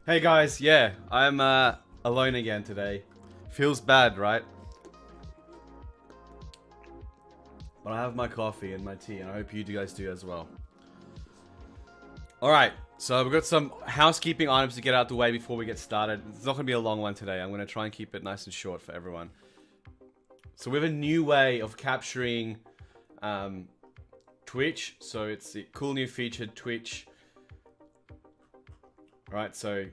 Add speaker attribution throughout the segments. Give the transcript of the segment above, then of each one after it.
Speaker 1: Hey guys, yeah, I'm alone again today. Feels bad, right? But I have my coffee and my tea, and I hope you guys do as well. Alright, so we've got some housekeeping items to get out the way before we get started. It's not going to be a long one today. I'm going to try and keep it nice and short for everyone. So we have a new way of capturing Twitch. So it's a cool new feature, Twitch. Alright, so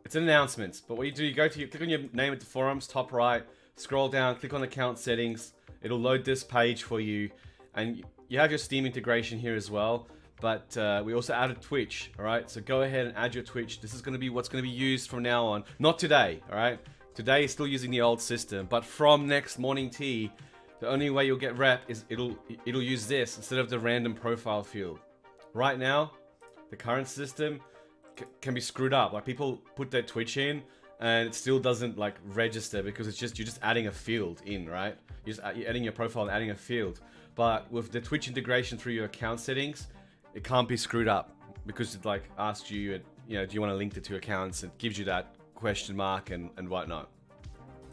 Speaker 1: it's an announcement. But what you do, you click on your name at the forums, top right, scroll down, click on account settings. It'll load this page for you. And you have your Steam integration here as well. But we also added Twitch, alright? So go ahead and add your Twitch. This is going to be what's going to be used from now on. Not today, alright? Today is still using the old system. But from next morning tea, the only way you'll get rep is it'll use this instead of the random profile field. Right now, the current system can be screwed up. Like people put their Twitch in and it still doesn't like register because it's just you're just adding a field in, right? You're adding your profile and adding a field. But with the Twitch integration through your account settings, it can't be screwed up because it like asks you, you know, do you want to link the two accounts? It gives you that question mark and whatnot.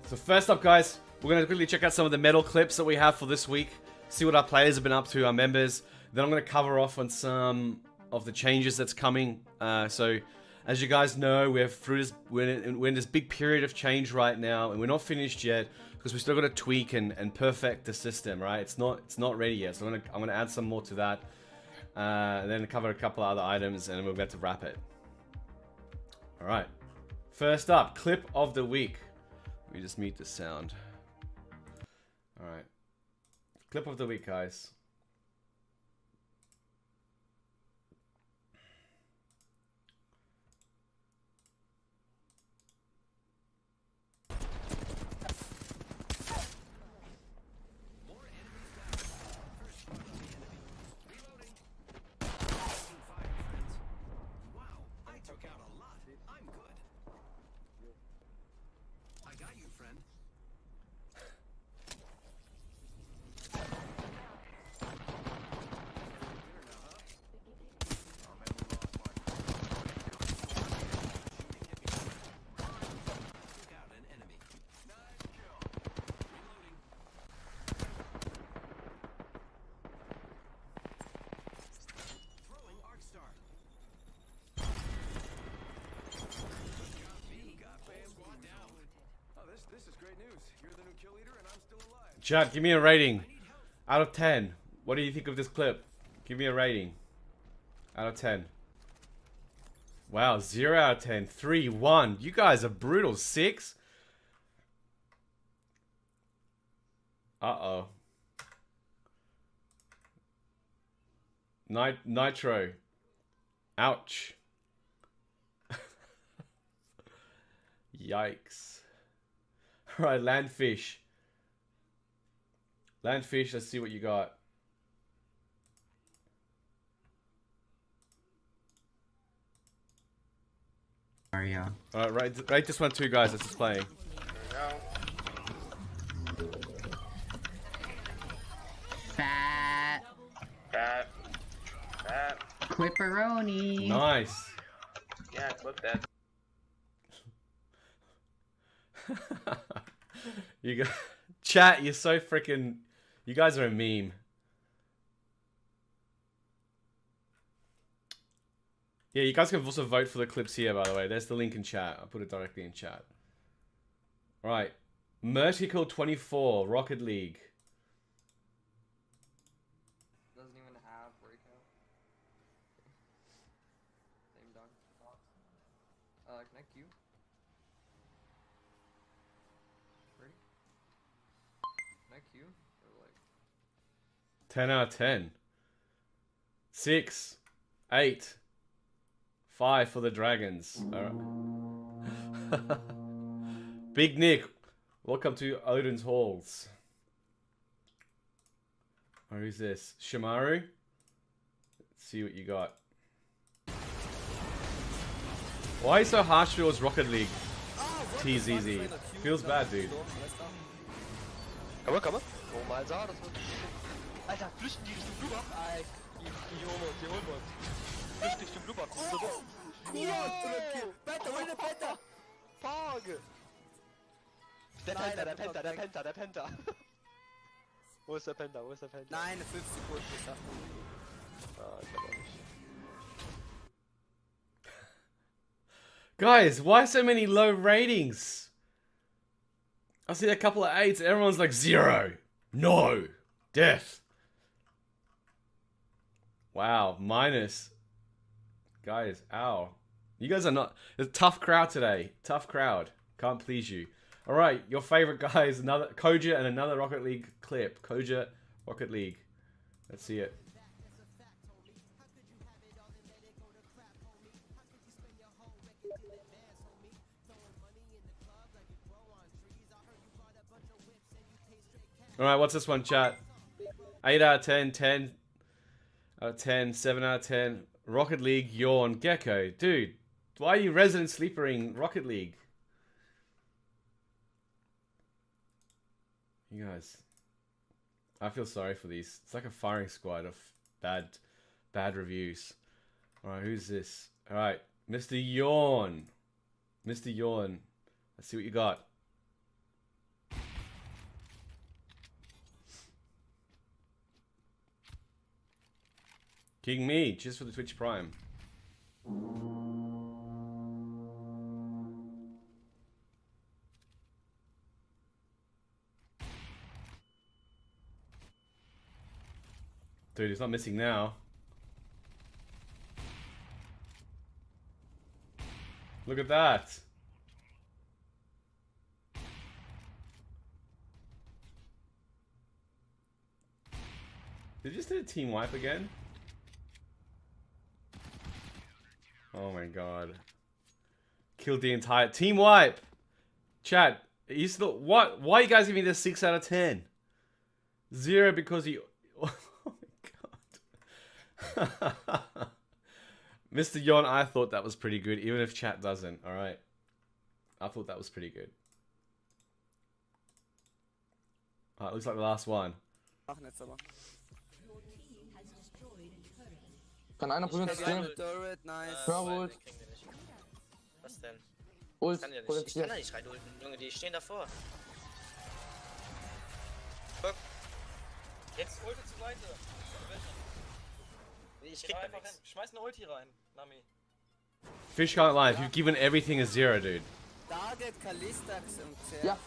Speaker 1: So first up, guys, we're going to quickly check out some of the medal clips that we have for this week. See what our players have been up to, our members. Then I'm going to cover off on some of the changes that's coming. So as you guys know, we're in this big period of change right now, and we're not finished yet because we still got to tweak and perfect the system, right? It's not ready yet. So I'm going to add some more to that. And then cover a couple other items, and then we're about to wrap it. Alright. First up, clip of the week. Let me just mute the sound. Alright. Clip of the week, guys. Chat, give me a rating. Out of 10. What do you think of this clip? Give me a rating. Out of 10. Wow, 0 out of 10. 3, 1. You guys are brutal. 6? Uh-oh. Nitro. Ouch. Yikes. Alright, Landfish. Landfish, let's see what you got.
Speaker 2: Yeah.
Speaker 1: Alright, rate this one too, guys. That's just playing.
Speaker 2: Fat.
Speaker 3: Fat.
Speaker 2: Clipperoni.
Speaker 1: Nice.
Speaker 3: Yeah, clip that.
Speaker 1: You got chat. You're so freaking. You guys are a meme. Yeah, you guys can also vote for the clips here, by the way. There's the link in chat. I'll put it directly in chat. Alright. Mertical 24, Rocket League.
Speaker 4: Doesn't even have breakout. Same dog. Connect you. Ready? Connect you. Or like
Speaker 1: 10 out of 10. 6. 8. 5 for the Dragons. Alright. Big Nick, welcome to Odin's Halls. Oh, who's this? Shimaru? Let's see what you got. Why are you so harsh towards Rocket League? TZZ. Feels bad, dude.
Speaker 3: Komm mal.
Speaker 4: Normal sah, das wird. Alter, flüchten die Richtung Blue Buff. Die holen wir uns. Flüchten Richtung Blue Buff. Das ist so dumm. Fuck! Der Penta. Wo ist der Penta?
Speaker 2: Nein, 5 Sekunden geschafft.
Speaker 4: Ah, ich glaub auch nicht.
Speaker 1: Guys, why so many low ratings? I see a couple of 8s, everyone's like 0. No. Death. Wow, minus. Guys, ow. You guys are not... It's a tough crowd today. Tough crowd. Can't please you. Alright, your favorite guys, another Koja and another Rocket League clip. Koja, Rocket League. Let's see it. Alright, what's this one, chat? 8 out of 10, 10 out of 10, 7 out of 10. Rocket League, yawn, Gecko. Dude, why are you resident sleepering Rocket League? You guys, I feel sorry for these. It's like a firing squad of bad reviews. Alright, who's this? Alright, Mr. Yawn. Mr. Yawn. Let's see what you got. King Me, just for the Twitch Prime. Dude, he's not missing now. Look at that. Did you just do a team wipe again? Oh my god. Killed the entire team wipe. Chat, you still what? Why are you guys giving me this 6 out of 10? 0 because you. Oh my god. Mr. Yon, I thought that was pretty good, even if chat doesn't. All right, I thought that was pretty good. Alright, looks like the last one.
Speaker 2: Machen jetzt aber.
Speaker 5: Kann einer probieren zu stehen?
Speaker 2: Turret, nice.
Speaker 5: Bravo.
Speaker 3: Nee, kriegen wir nicht. Was denn?
Speaker 5: Ult,
Speaker 3: Ich kann ja
Speaker 5: Ult,
Speaker 3: nicht, ich kann da nicht rein ulten. Junge, die stehen davor. Guck. Jetzt ulte zur Seite. Nee, ich krieg da
Speaker 6: Einfach
Speaker 3: nichts.
Speaker 6: hin. Schmeiß eine Ulti rein, Nami.
Speaker 1: Fish can't lie. You've given everything a 0, dude.
Speaker 2: Target Kalistax und Zerg.
Speaker 5: Ja.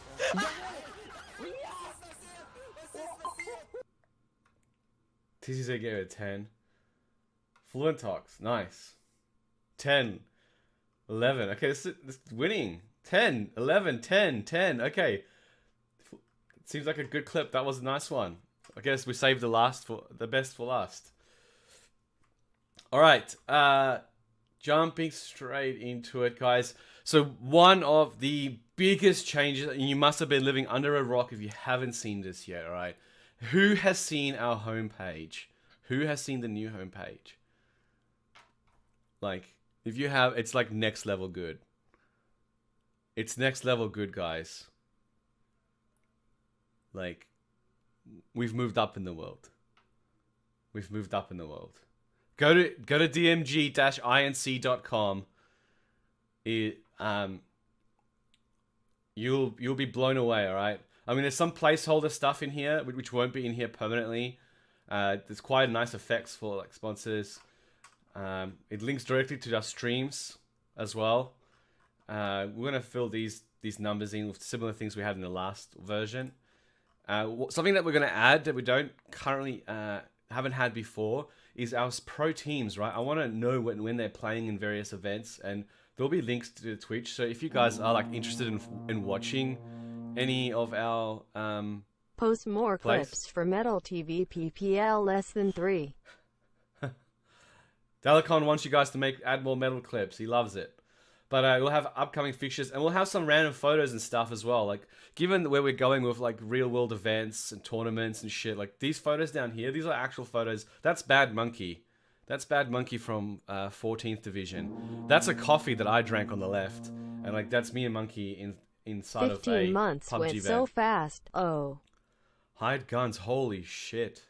Speaker 1: TCZ gave it a 10. Fluent Talks, nice. 10. 11. Okay, this is winning. 10, 11, 10, 10. Okay. It seems like a good clip. That was a nice one. I guess we saved the best for last. All right. Jumping straight into it, guys. So one of the biggest changes, and you must have been living under a rock if you haven't seen this yet, all right? Who has seen our homepage? Who has seen the new homepage? Like, if you have, it's like next level good. It's next level good, guys. Like, we've moved up in the world. We've moved up in the world. Go to dmg-inc.com. You'll be blown away, all right? I mean, there's some placeholder stuff in here which won't be in here permanently. There's quite nice effects for like sponsors. It links directly to our streams as well. We're gonna fill these numbers in with similar things we had in the last version. Something that we're gonna add that we don't currently haven't had before is our pro teams, right? I want to know when they're playing in various events, and there'll be links to the Twitch. So if you guys are like interested in watching any of our
Speaker 7: Post more
Speaker 1: plays.
Speaker 7: clips for Metal TV PPL less than 3.
Speaker 1: Dalacon wants you guys to add more metal clips. He loves it. But we'll have upcoming fixtures, and we'll have some random photos and stuff as well. Like, given where we're going with like real world events and tournaments and shit, like these photos down here, these are actual photos. That's Bad Monkey. That's Bad Monkey from 14th Division. That's a coffee that I drank on the left, and like that's me and Monkey inside of a
Speaker 7: 15 months
Speaker 1: PUBG
Speaker 7: went
Speaker 1: event.
Speaker 7: so fast. Oh.
Speaker 1: Hide guns, holy shit.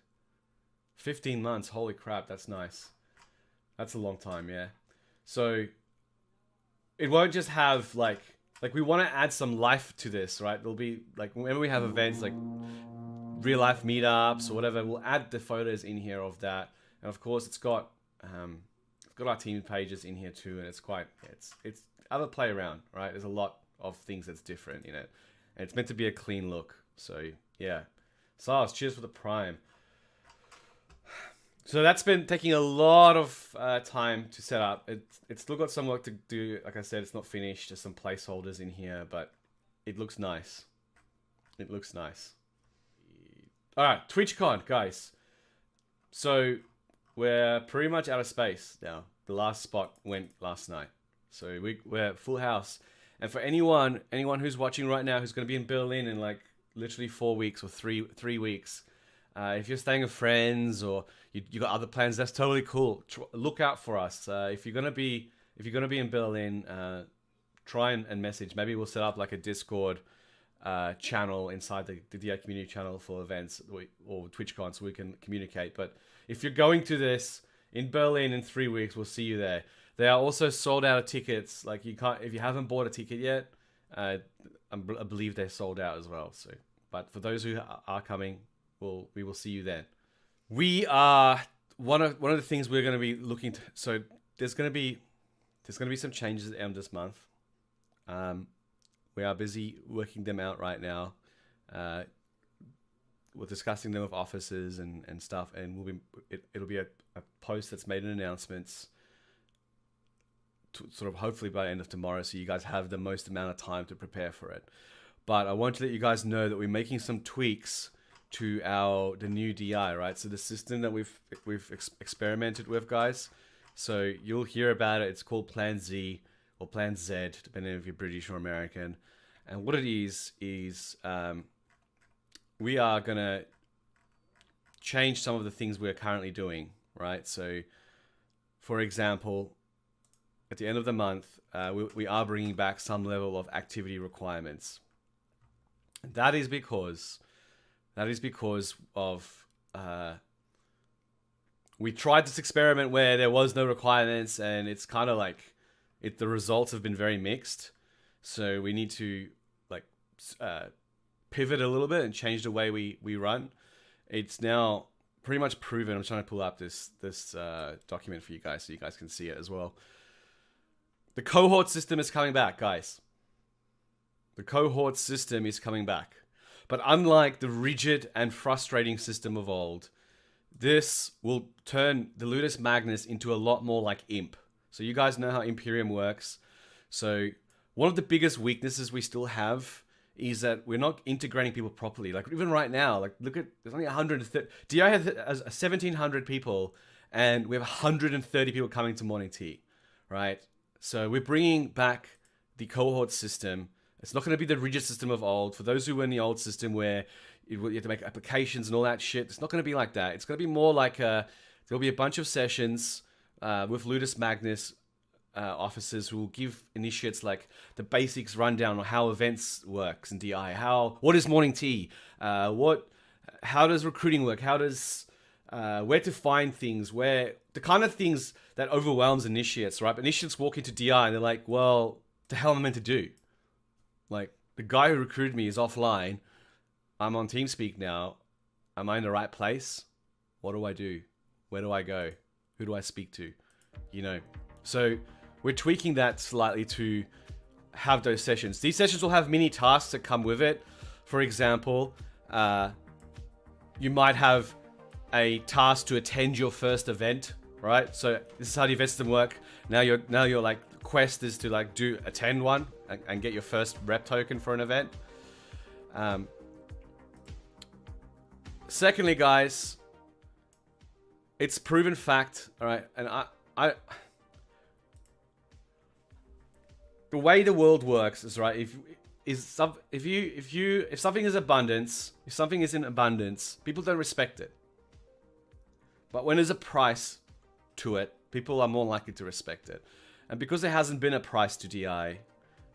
Speaker 1: 15 months, holy crap, that's nice. That's a long time, yeah. So, it won't just have like we want to add some life to this, right? There'll be like whenever we have events like real life meetups or whatever, we'll add the photos in here of that. And of course, it's got our team pages in here too, and it's quite it's other play around, right? There's a lot of things that's different in it, and it's meant to be a clean look. So yeah, SARS, cheers for the Prime. So that's been taking a lot of time to set up. It's still got some work to do. Like I said, it's not finished. There's some placeholders in here, but it looks nice. It looks nice. All right, TwitchCon, guys. So we're pretty much out of space now. The last spot went last night. So we're full house. And for anyone who's watching right now who's going to be in Berlin in like literally 4 weeks or three weeks, if you're staying with friends or you got other plans, that's totally cool. Look out for us. If you're gonna be in Berlin, try and message. Maybe we'll set up like a Discord channel inside the DI community channel for events or TwitchCon so we can communicate. But if you're going to this in Berlin in 3 weeks, we'll see you there. They are also sold out of tickets. Like you can't, if you haven't bought a ticket yet, I believe they're sold out as well. So, but for those who are coming, we will see you then. We are one of the things we're going to be looking to. So there's going to be some changes at the end of this month. We are busy working them out right now. We're discussing them with officers and stuff, and it'll be a post that's made in announcements. Sort of hopefully by the end of tomorrow, so you guys have the most amount of time to prepare for it. But I want to let you guys know that we're making some tweaks to the new DI, right? So the system that we've experimented with, guys. So you'll hear about it. It's called Plan Z or Plan Z, depending if you're British or American. And what it is we are gonna change some of the things we're currently doing, right? So, for example, at the end of the month, we are bringing back some level of activity requirements. That is because of we tried this experiment where there was no requirements, and it's kind of like the results have been very mixed. So we need to like pivot a little bit and change the way we run. It's now pretty much proven. I'm trying to pull up this document for you guys so you guys can see it as well. The cohort system is coming back, guys. The cohort system is coming back. But unlike the rigid and frustrating system of old, this will turn the Ludus Magnus into a lot more like Imp. So you guys know how Imperium works. So one of the biggest weaknesses we still have is that we're not integrating people properly. Like even right now, like look at, there's only 130, DI has 1,700 people and we have 130 people coming to morning tea, right? So we're bringing back the cohort system. It's not going to be the rigid system of old. For those who were in the old system where you have to make applications and all that shit, it's not going to be like that. It's going to be more like there'll be a bunch of sessions with Ludus Magnus officers who will give initiates like the basics rundown on how events works in DI. What is morning tea? How does recruiting work? How does where to find things? Where the kind of things that overwhelms initiates, right? But initiates walk into DI and they're like, well, the hell am I meant to do? Like, the guy who recruited me is offline. I'm on TeamSpeak now. Am I in the right place? What do I do? Where do I go? Who do I speak to? You know. So we're tweaking that slightly to have those sessions. These sessions will have mini tasks that come with it. For example, you might have a task to attend your first event, right? So this is how the event system work. Now your like quest is to like attend one and get your first rep token for an event. Secondly, guys, it's proven fact, all right? And I the way the world works is, right, if something is abundance, if something is in abundance, people don't respect it. But when there's a price to it, people are more likely to respect it. And because there hasn't been a price to DI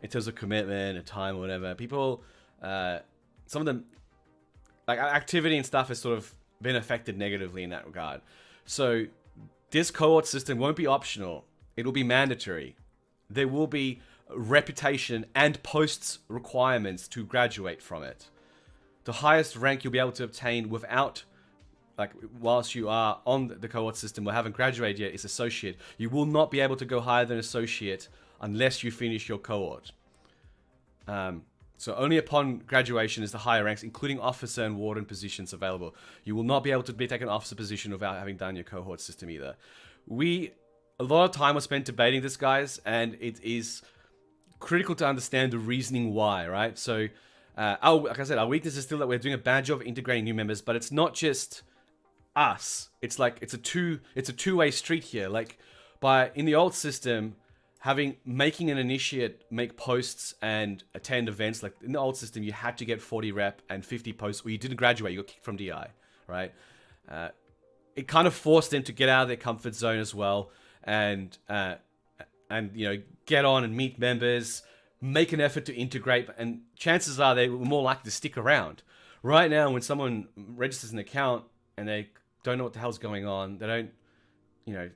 Speaker 1: in terms of commitment or time or whatever, people, some of them, like activity and stuff has sort of been affected negatively in that regard. So this cohort system won't be optional. It'll be mandatory. There will be reputation and posts requirements to graduate from it. The highest rank you'll be able to obtain without, like, whilst you are on the cohort system or haven't graduated yet, is associate. You will not be able to go higher than associate unless you finish your cohort. So only upon graduation is the higher ranks, including officer and warden positions, available. You will not be able to take an officer position without having done your cohort system either. A lot of time was spent debating this, guys, and it is critical to understand the reasoning why, right? So, like I said, our weakness is still that we're doing a bad job of integrating new members, but it's not just us. It's like it's a two-way street here. Like, in the old system, making an initiate make posts and attend events, like in the old system, you had to get 40 rep and 50 posts, or you didn't graduate, you got kicked from DI, right? It kind of forced them to get out of their comfort zone as well, and you know, get on and meet members, make an effort to integrate, and chances are they were more likely to stick around. Right now, when someone registers an account and they don't know what the hell's going on, they don't, you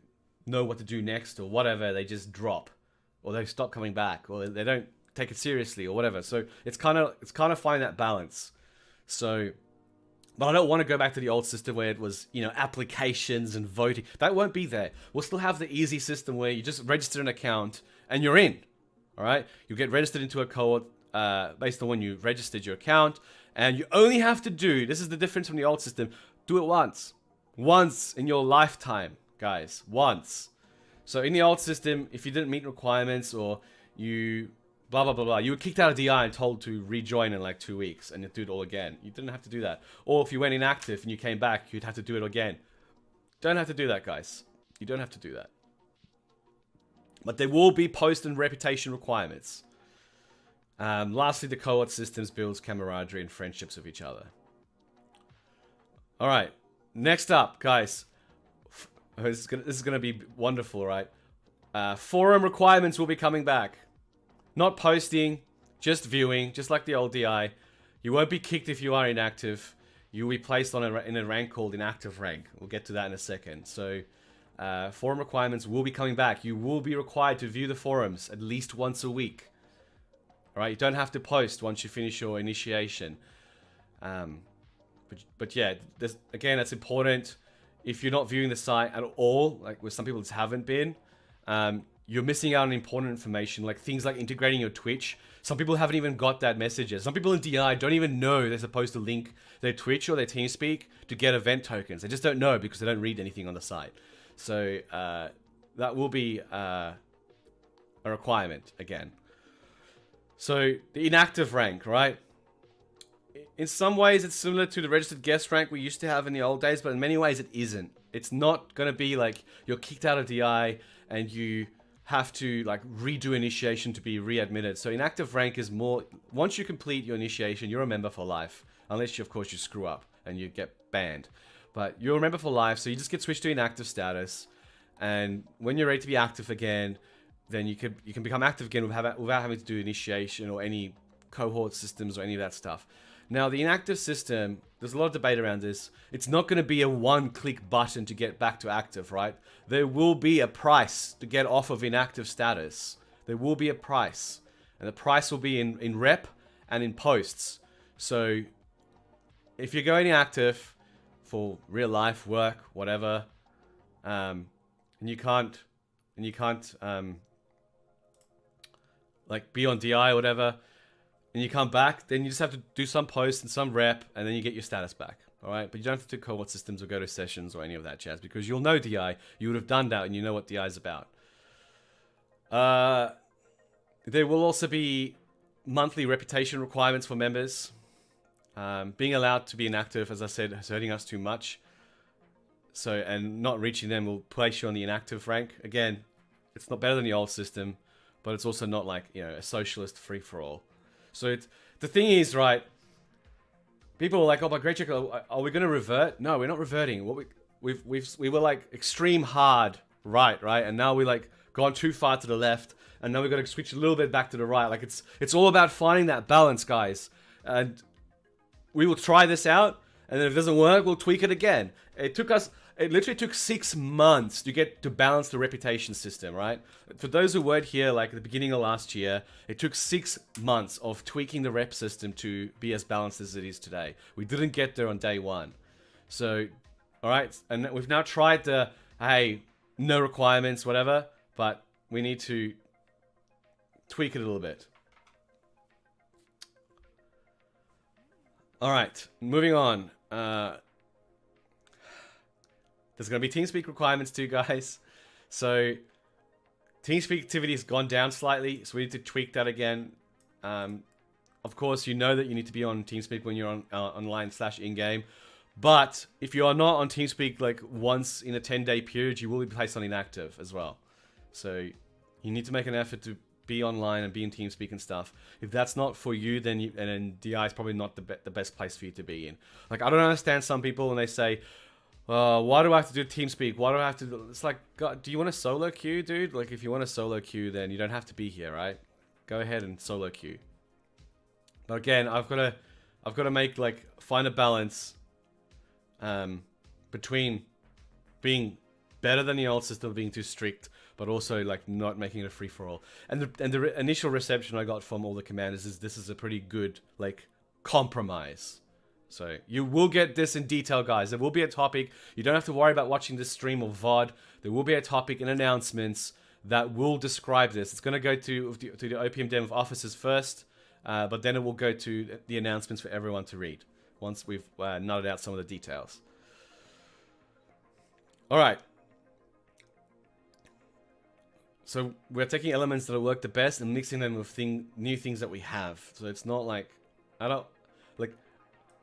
Speaker 1: know what to do next or whatever, they just drop, or they stop coming back, or they don't take it seriously or whatever. So it's kind of finding that balance. So, but I don't want to go back to the old system where it was, you know, applications and voting. That won't be there. We'll still have the easy system where you just register an account and you're in. All right, you get registered into a cohort based on when you registered your account, and you only have to do, this is the difference from the old system, do it once in your lifetime, guys, once. So in the old system, if you didn't meet requirements, or you blah blah blah blah, you were kicked out of DI and told to rejoin in like 2 weeks and do it all again. You didn't have to do that. Or if you went inactive and you came back, you'd have to do it again. Don't have to do that, guys. You don't have to do that. But there will be post and reputation requirements. Lastly, the cohort systems builds camaraderie and friendships with each other. All right, next up, guys. This is gonna be wonderful, right? Forum requirements will be coming back. Not posting, just viewing, just like the old DI. You won't be kicked if you are inactive. You'll be placed on in a rank called inactive rank. We'll get to that in a second. So, forum requirements will be coming back. You will be required to view the forums at least once a week. All right, you don't have to post once you finish your initiation. But yeah, again, that's important. If you're not viewing the site at all, like with some people just haven't been, you're missing out on important information, like things like integrating your Twitch. Some people haven't even got that message yet. Some people in DI don't even know they're supposed to link their Twitch or their TeamSpeak to get event tokens. They just don't know because they don't read anything on the site. So that will be a requirement again. So the inactive rank, right? In some ways, it's similar to the registered guest rank we used to have in the old days, but in many ways, it isn't. It's not going to be like you're kicked out of DI and you have to like redo initiation to be readmitted. So inactive rank is more, once you complete your initiation, you're a member for life. Unless, of course, you screw up and you get banned. But you're a member for life, so you just get switched to inactive status. And when you're ready to be active again, then you can become active again without having to do initiation or any cohort systems or any of that stuff. Now, the inactive system, there's a lot of debate around this. It's not going to be a one-click button to get back to active, right? There will be a price to get off of inactive status. There will be a price. And the price will be in rep and in posts. So, if you're going active for real life, work, whatever, and you can't like be on DI or whatever, and you come back, then you just have to do some post and some rep, and then you get your status back. All right, but you don't have to do cohort systems or go to sessions or any of that jazz, because you'll know DI. You would have done that, and you know what DI is about. There will also be monthly reputation requirements for members. Being allowed to be inactive, as I said, is hurting us too much. So, and not reaching them will place you on the inactive rank. Again, it's not better than the old system, but it's also not like, you know, a socialist free-for-all. So the thing is, right, people are like, oh, but great check, are we going to revert? No, we're not reverting. What we were like extreme hard right? And now we like gone too far to the left, and now we've got to switch a little bit back to the right. Like it's all about finding that balance, guys. And we will try this out, and then if it doesn't work, we'll tweak it again. It took us It literally took 6 months to get to balance the reputation system, right? For those who weren't here, like at the beginning of last year, it took 6 months of tweaking the rep system to be as balanced as it is today. We didn't get there on day one. So, all right, and we've now tried the, hey, no requirements, whatever, but we need to tweak it a little bit. All right, moving on. There's going to be TeamSpeak requirements too, guys. So, TeamSpeak activity has gone down slightly, so we need to tweak that again. Of course, you know that you need to be on TeamSpeak when you're on online/in-game. But if you are not on TeamSpeak like once in a 10-day period, you will be placed on inactive as well. So, you need to make an effort to be online and be in TeamSpeak and stuff. If that's not for you, then then DI is probably not the best place for you to be in. Like, I don't understand some people when they say, why do I have to do TeamSpeak? Why do I have to do... It's like, God, do you want a solo queue, dude? Like, if you want a solo queue, then you don't have to be here, right? Go ahead and solo queue. But again, I've got to make, like, find a balance between being better than the old system, being too strict, but also, like, not making it a free-for-all. And the initial reception I got from all the commanders is this is a pretty good, like, compromise. So, you will get this in detail, guys. There will be a topic. You don't have to worry about watching this stream or VOD. There will be a topic in announcements that will describe this. It's going to go to the OPM Dev officers first, but then it will go to the announcements for everyone to read once we've nutted out some of the details. All right. So, we're taking elements that work the best and mixing them with new things that we have. So, it's not like...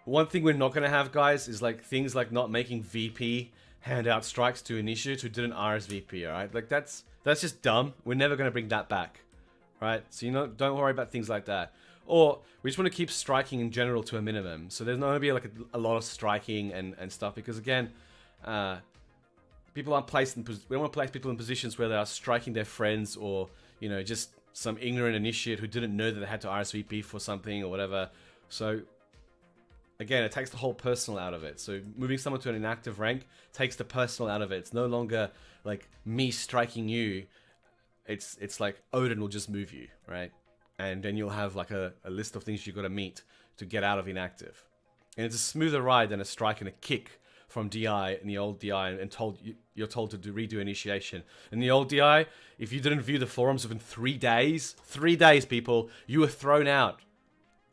Speaker 1: One thing we're not going to have, guys, is like things like not making VP hand out strikes to initiates who didn't RSVP, alright? Like, that's just dumb. We're never going to bring that back, right? So, don't worry about things like that. Or, we just want to keep striking in general to a minimum. So, there's not going to be like a lot of striking and stuff. Because, again, people aren't placed in... We don't want to place people in positions where they are striking their friends or, just some ignorant initiate who didn't know that they had to RSVP for something or whatever. So... Again, it takes the whole personal out of it. So moving someone to an inactive rank takes the personal out of it. It's no longer like me striking you. It's like Odin will just move you, right? And then you'll have like a list of things you've got to meet to get out of inactive. And it's a smoother ride than a strike and a kick from DI in the old DI and you're told to redo initiation. In the old DI, if you didn't view the forums within 3 days, 3 days, people, you were thrown out.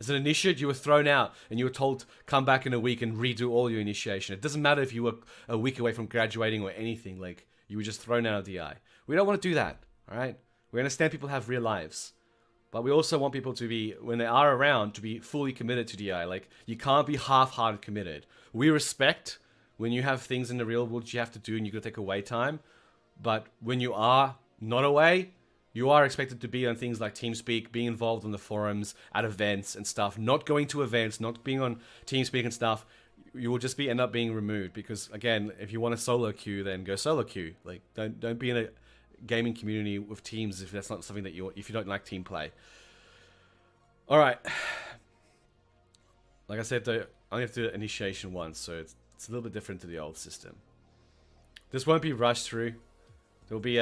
Speaker 1: As an initiate, you were thrown out, and you were told, come back in a week and redo all your initiation. It doesn't matter if you were a week away from graduating or anything, like, you were just thrown out of DI. We don't want to do that, alright? We understand people have real lives. But we also want people to be, when they are around, to be fully committed to DI. Like, you can't be half-hearted committed. We respect when you have things in the real world you have to do and you've got to take away time. But when you are not away... You are expected to be on things like TeamSpeak, being involved in the forums, at events and stuff, not going to events, not being on TeamSpeak and stuff. You will just end up being removed because, again, if you want a solo queue, then go solo queue. Like, don't be in a gaming community with teams if that's not something that if you don't like team play. All right. Like I said, though, I only have to do initiation once, so it's a little bit different to the old system. This won't be rushed through. There'll be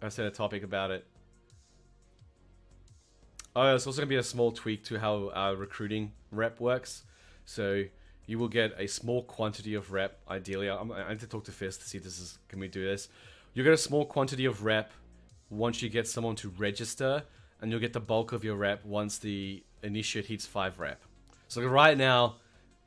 Speaker 1: I said a topic about it. Oh, it's also going to be a small tweak to how our recruiting rep works. So you will get a small quantity of rep, ideally. I need to talk to Fist to see if can we do this. You'll get a small quantity of rep once you get someone to register, and you'll get the bulk of your rep once the initiate hits 5 rep. So right now,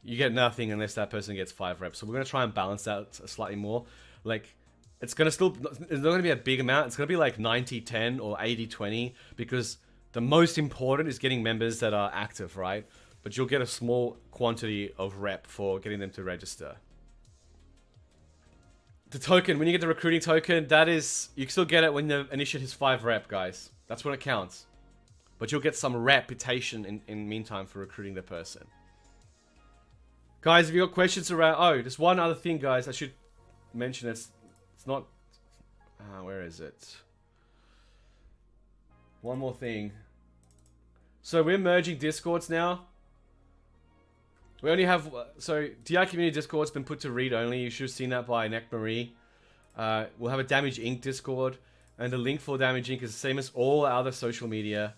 Speaker 1: you get nothing unless that person gets 5 reps. So we're going to try and balance that slightly more. Like... It's not going to be a big amount. It's going to be like 90-10 or 80-20 because the most important is getting members that are active, right? But you'll get a small quantity of rep for getting them to register. The token, when you get the recruiting token, that is, you can still get it when the initiate hits 5 rep, guys. That's when it counts. But you'll get some reputation in meantime for recruiting the person. Guys, if you got questions around... Oh, there's one other thing, guys. I should mention It's not... where is it? One more thing. So we're merging Discords now. We only have so DI community Discord's been put to read only. You should have seen that by Neck Marie. We'll have a Damage Inc. Discord, and the link for Damage Inc. is the same as all our other social media.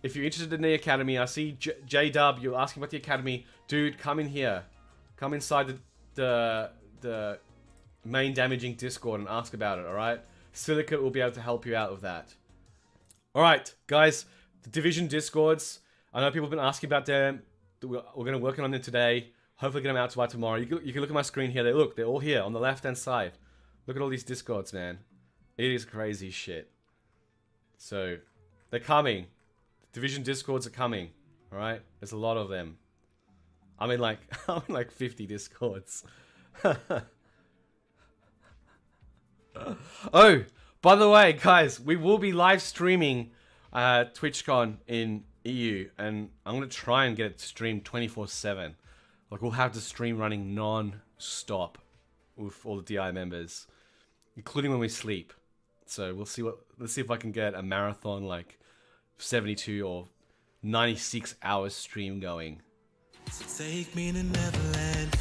Speaker 1: If you're interested in the academy, I see J-Dub. You're asking about the academy, dude. Come in here, come inside the main Damage Inc. Discord and ask about it. All right, Silicate will be able to help you out with that. All right, guys, the Division Discords. I know people have been asking about them. We're going to work on them today. Hopefully get them out by tomorrow. You can look at my screen here. They're all here on the left-hand side. Look at all these Discords, man. It is crazy shit. So, they're coming. Division Discords are coming. Alright? There's a lot of them. I'm in like 50 Discords. Oh, by the way, guys, we will be live streaming TwitchCon in EU, and I'm gonna try and get it streamed 24/7. Like, we'll have the stream running non-stop with all the DI members, including when we sleep. So let's see if I can get a marathon like 72 or 96 hours stream going.
Speaker 6: So take me to Neverland.